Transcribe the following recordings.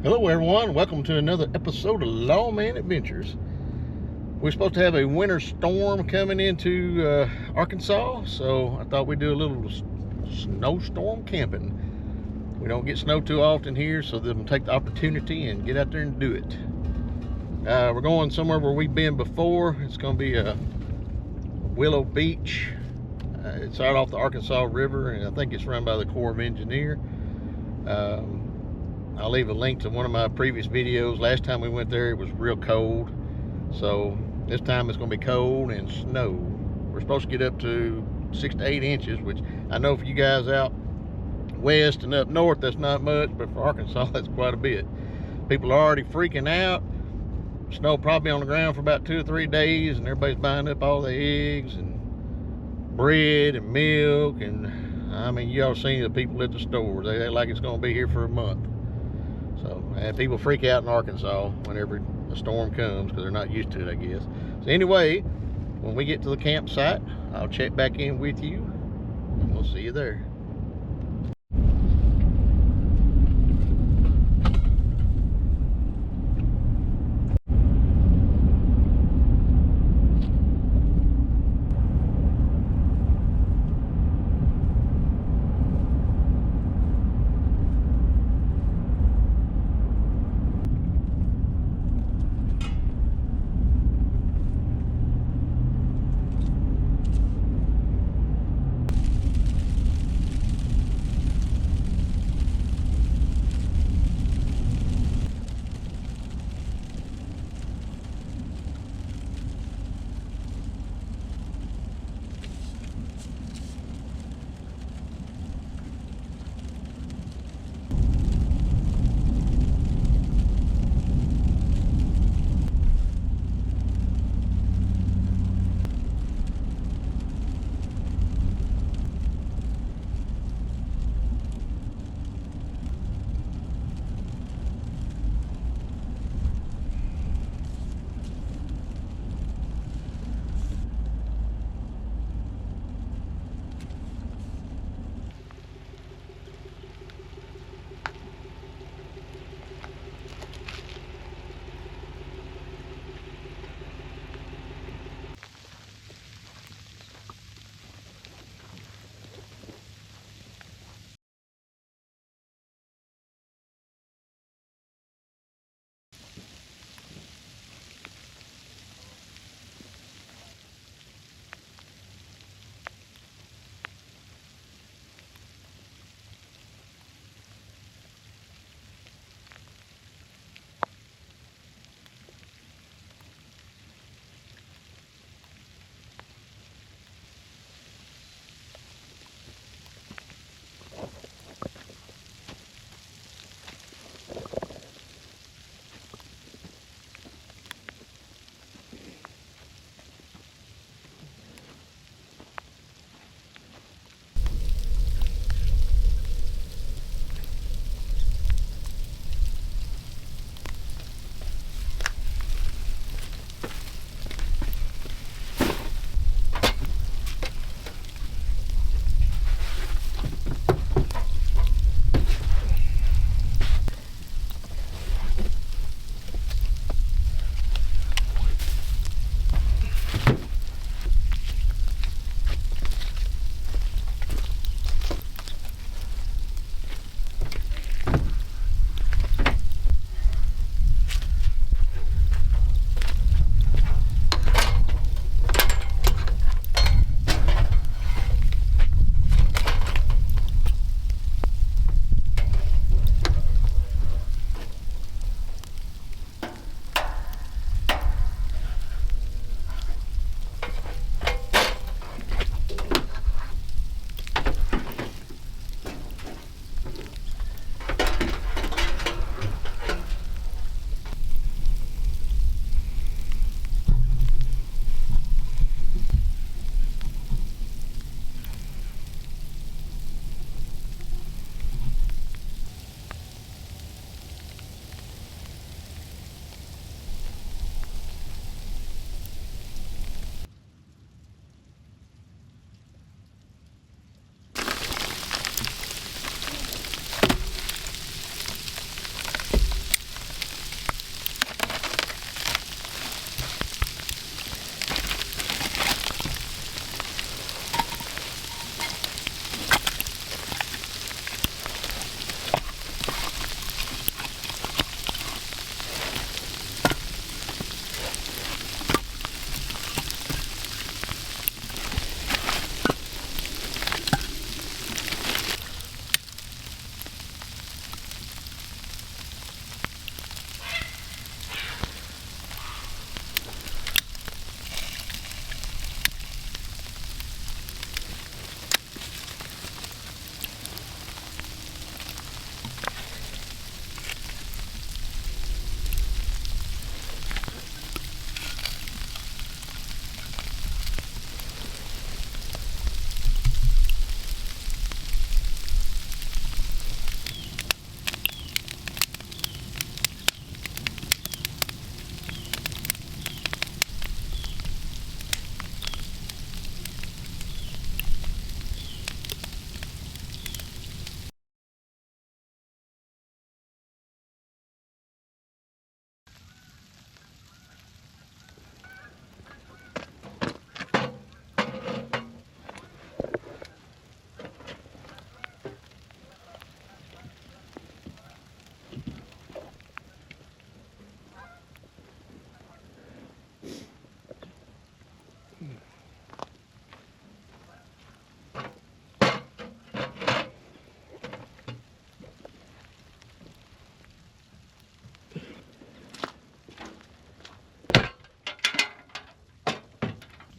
Hello everyone, welcome to another episode of Lawman Adventures. We're supposed to have a winter storm coming into Arkansas, so I thought we'd do a little snowstorm camping. We don't get snow too often here, so they'll take the opportunity and get out there and do it. We're going somewhere where we've been before. It's going to be Willow Beach. It's out off the Arkansas River, and I think it's run by the Corps of Engineers. I'll leave a link to one of my previous videos. Last time we went there, it was real cold. So this time it's going to be cold and snow. We're supposed to get up to 6 to 8 inches, which I know for you guys out west and up north, that's not much, but for Arkansas, that's quite a bit. People are already freaking out. Snow probably on the ground for about 2 or 3 days, and everybody's buying up all the eggs and bread and milk. And I mean, y'all seen the people at the stores. They act like it's going to be here for a month. So people freak out in Arkansas whenever a storm comes because they're not used to it, I guess. So anyway, when we get to the campsite, I'll check back in with you, and we'll see you there.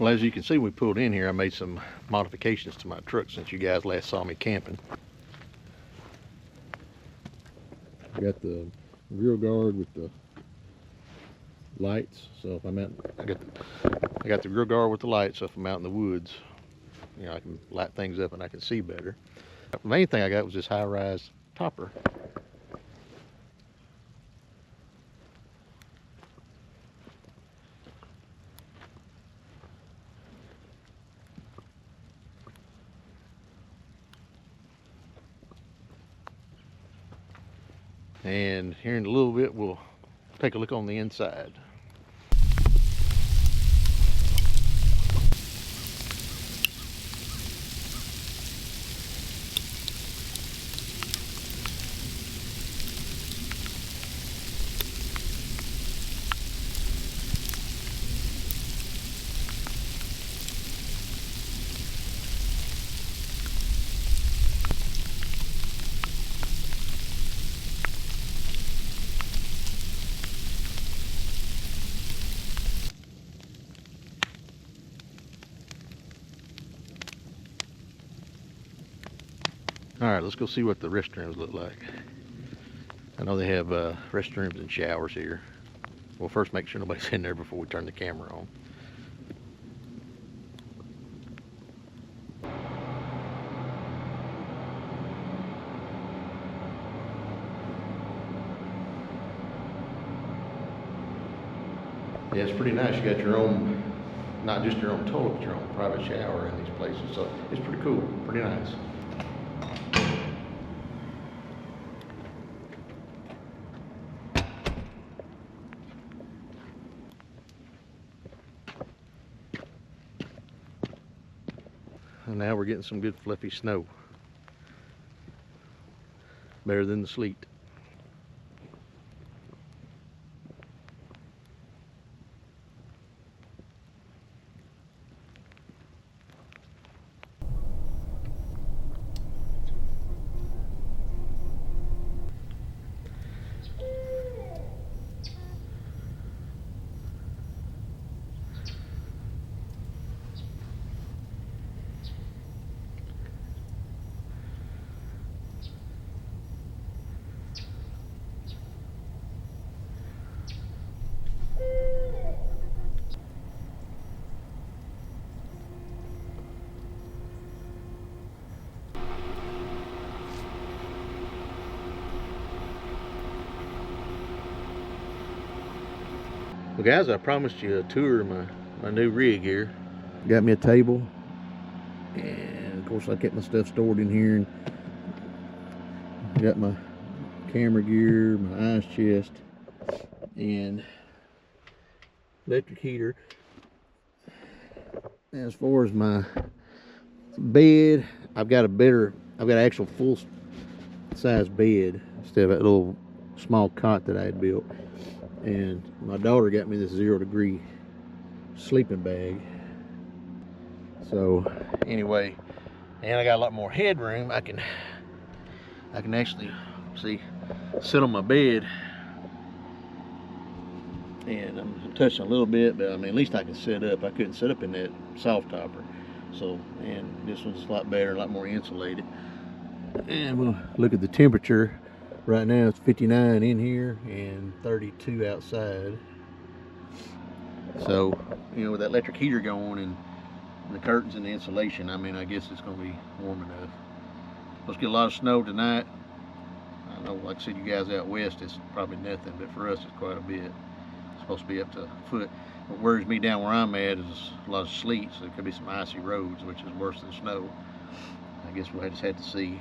Well, as you can see, we pulled in here. I made some modifications to my truck since you guys last saw me camping. I got the grill guard with the lights. So if I'm out, I got the grill guard with the lights. So if I'm out in the woods, you know, I can light things up and I can see better. The main thing I got was this high-rise topper. And here in a little bit, we'll take a look on the inside. All right, let's go see what the restrooms look like. I know they have restrooms and showers here. We'll first make sure nobody's in there before we turn the camera on. Yeah, it's pretty nice. You got your own, not just your own toilet, but your own private shower in these places. So it's pretty cool, pretty nice. And now we're getting some good fluffy snow. Better than the sleet. Well guys, I promised you a tour of my new rig here. Got me a table, and of course I kept my stuff stored in here, and got my camera gear, my ice chest, and electric heater. As far as my bed, I've got an actual full size bed instead of that little small cot that I had built. And my daughter got me this 0 degree sleeping bag. So anyway, and I got a lot more headroom. I can actually sit on my bed, and I'm touching a little bit, but I mean, at least I can sit up. I couldn't sit up in that soft topper. So, and this one's a lot better, a lot more insulated. And we'll look at the temperature. Right now it's 59 in here and 32 outside. So, you know, with that electric heater going and the curtains and the insulation, I mean, I guess it's going to be warm enough. Let's get a lot of snow tonight. I know, like I said, you guys out west, it's probably nothing, but for us, it's quite a bit. It's supposed to be up to a foot. What worries me down where I'm at is a lot of sleet, so there could be some icy roads, which is worse than snow. I guess we'll just have to see.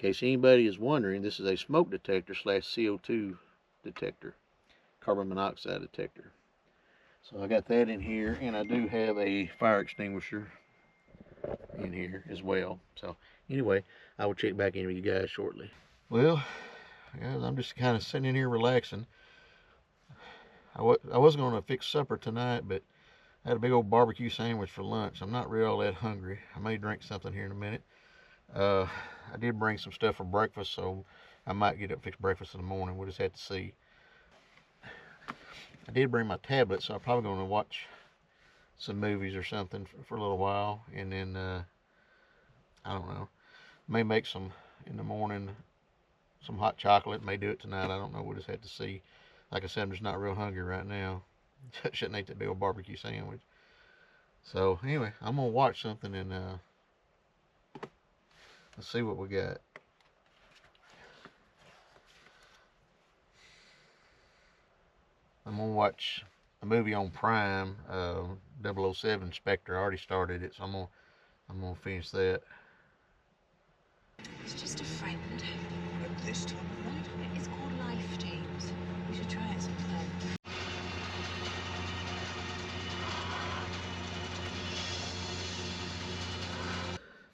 In case anybody is wondering, this is a smoke detector / CO2 detector, carbon monoxide detector. So I got that in here, and I do have a fire extinguisher in here as well. So anyway, I will check back in with you guys shortly. Well, guys, I'm just kind of sitting in here relaxing. I was going to fix supper tonight, but I had a big old barbecue sandwich for lunch. I'm not really all that hungry. I may drink something here in a minute. I did bring some stuff for breakfast, so I might get up and fix breakfast in the morning. We'll just have to see. I did bring my tablet, so I'm probably going to watch some movies or something for a little while, and then I don't know, may make some in the morning, some hot chocolate. May do it tonight. I don't know. We'll just have to see. Like I said, I'm just not real hungry right now. Shouldn't eat that big old barbecue sandwich. So anyway, I'm gonna watch something and let's see what we got. I'm gonna watch a movie on Prime, 007 Spectre. I already started it, so I'm gonna finish that. It's just a friend. At this time of night? It's called Life, James. We should try it sometime.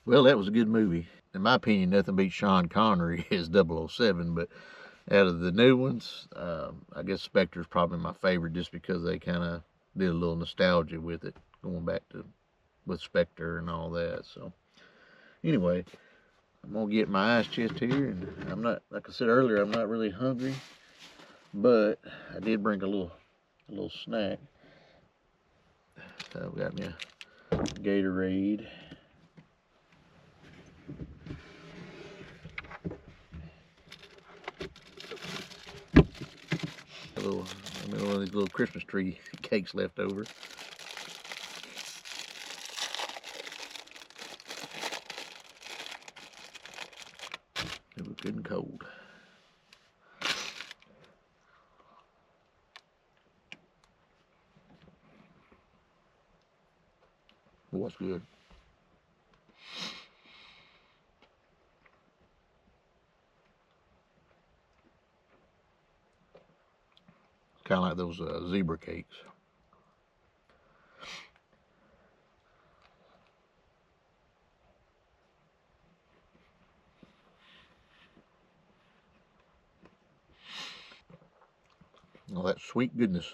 Well, that was a good movie. In my opinion, nothing beats Sean Connery as 007, but out of the new ones, I guess Spectre's probably my favorite just because they kind of did a little nostalgia with it, going back to with Spectre and all that. So anyway, I'm gonna get my ice chest here, and I'm not, like I said earlier, I'm not really hungry, but I did bring a little snack. So I got me a Gatorade. One of these little Christmas tree cakes left over. It was good and cold. What's good? Kind of like those zebra cakes. All that sweet goodness.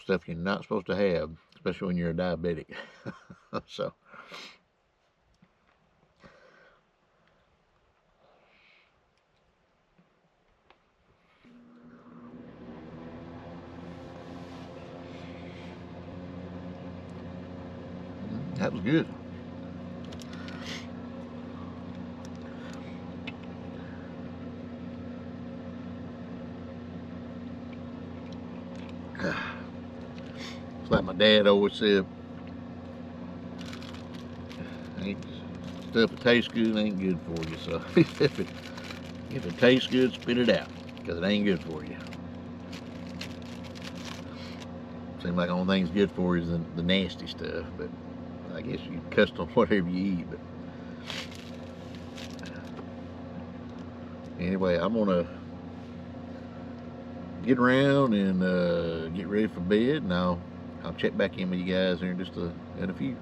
Stuff you're not supposed to have, especially when you're a diabetic. So. That was good. It's like my dad always said, stuff that tastes good ain't good for you. So if it tastes good, spit it out, because it ain't good for you. Seems like the only thing's good for you is the nasty stuff, but I guess you custom whatever you eat. But anyway, I'm gonna get around and get ready for bed, and I'll check back in with you guys here in just in a few.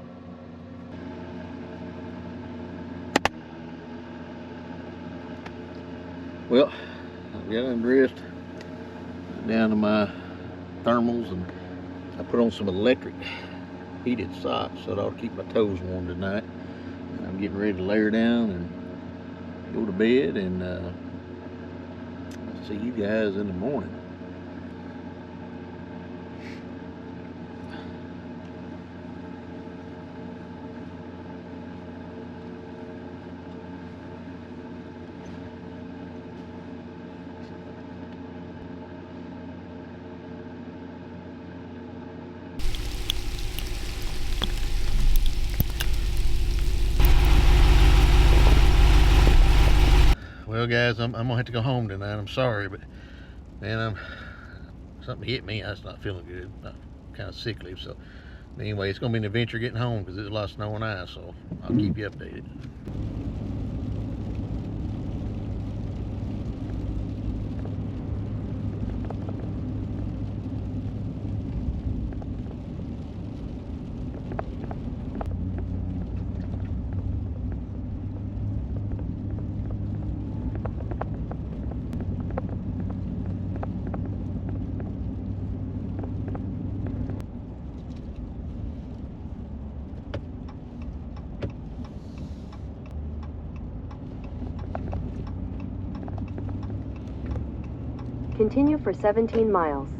Well, I got undressed, down to my thermals, and I put on some electric heated socks so that I'll keep my toes warm tonight. And I'm getting ready to layer down and go to bed, and I'll see you guys in the morning. Well, guys, I'm gonna have to go home tonight. I'm sorry, but man, something hit me. I was not feeling good. I'm kind of sickly. So anyway, it's gonna be an adventure getting home because there's a lot of snow and ice. So I'll keep you updated. Continue for 17 miles.